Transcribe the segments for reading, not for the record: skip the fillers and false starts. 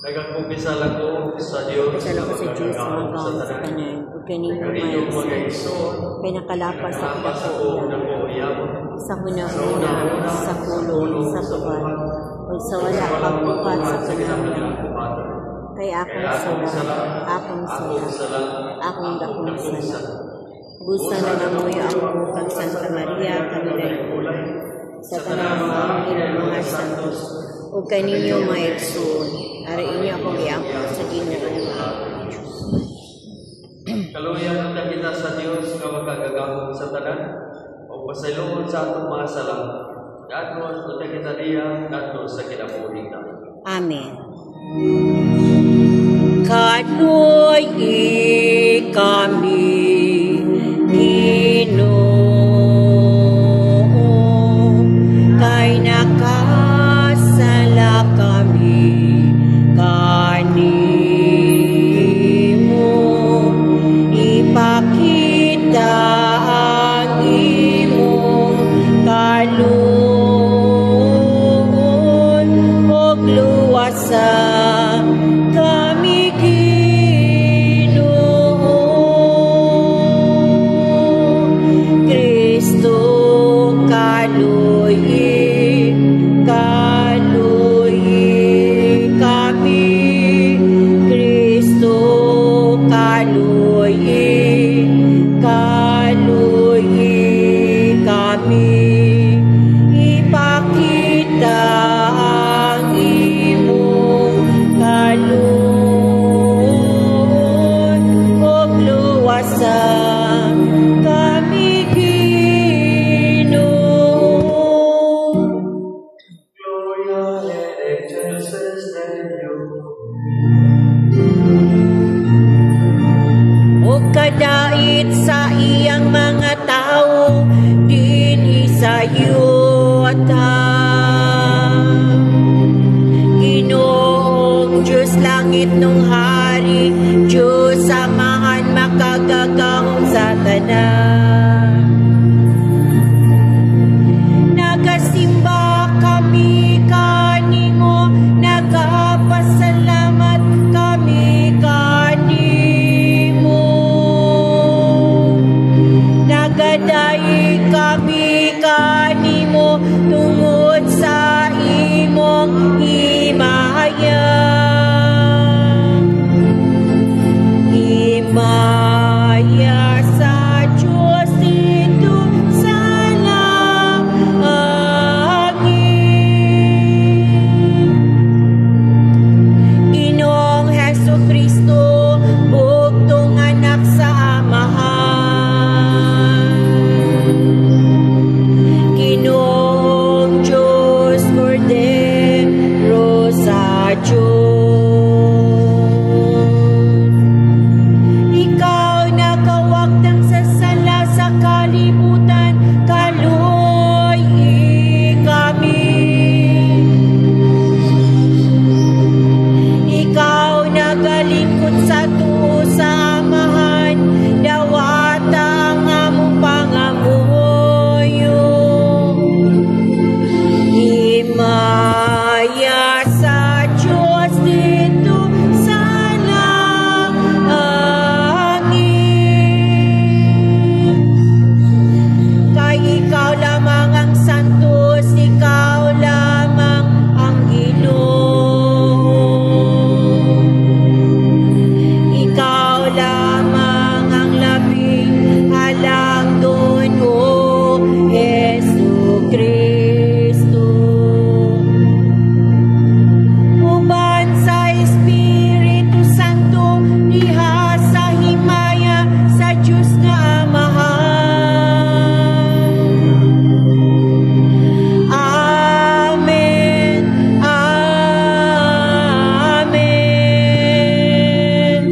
Nagagkumpisal ako sa Diyos Pasal ako sa Diyos sa mga gawin sa kanan. Huwag kanino may kay nakalapas sa kinakuya. Sa hunahuna, sa kulong, sa tuwan. Huwag sa wala pagbuhat sa panahon. Kay akong dakong sala. Busa na namuyo ako kang Santa Maria, Kamilay, sa tanang mga santos. Huwag kaninyo mga igsoon. Ariin niyo akong iangkot sa Ginoo. Kaluyan na kita sa Diyos nga magkagagahon sa tanan o pasayloon sa atong mga sala. Daton uta kita diya daton sa kinabuhi namin. Amen. Kanoy kami Ginoo kay nakasala kami kanimo ipakita ang imong kaloob og luwasa kami Ginoo Kristo kaluyi kami Kristo kaluyi kami ipakita ang imong kaloob og luwasa kami Ginoo. Gloria in excelsis Deo. O kadait sa iyang mga tao din isayuta Ginoong Diyos langit nung hari Diyos samahan makagagahong sa tanan nagasimba kami kanimo nagapasalamat kami kanimo nagadai kami kanimo tungod sa imong himaya sa Diyos dito sa langit Ginoong Hesukristo bugtong anak sa Amahan Ginoong Diyos Cordero sa Diyos Ikaw nakawag ng sasala sa kalibutan kaluy kami Ikaw nagalingkod sa tuo sa Amahan dawata ang among pangamuyo himaya sa Diyos dito sa langit kay ikaw lamang ang santos ikaw lamang ang Ginoo ikaw lamang ang labing halangdon o Jesucristo uban sa Espiritu Santo diha sa himaya sa Diyos nga Amahan Amen Amen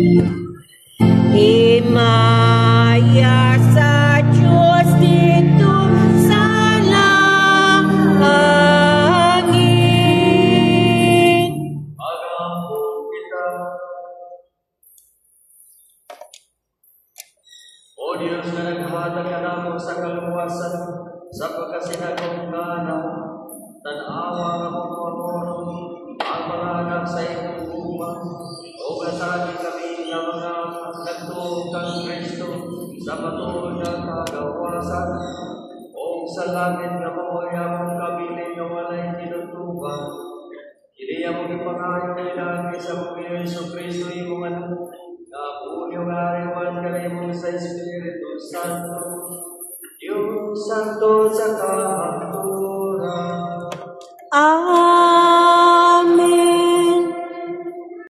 himaya sa Diyos dito sa langit Agapo kita. O Diyos na naghatag ka namo sa kaluwasan sa pagkasinagong kana, tanawa ng mga ang mga nagkagawasan, o sa langit nga mawayang kabilin nga walay tinutuban. Hindi ang mga pangayon na ilagay sa Panginoon Jesucristo, imong anak, kapunyo nga rin kanimong sa Espiritu Santo, yung santo sa kahapura.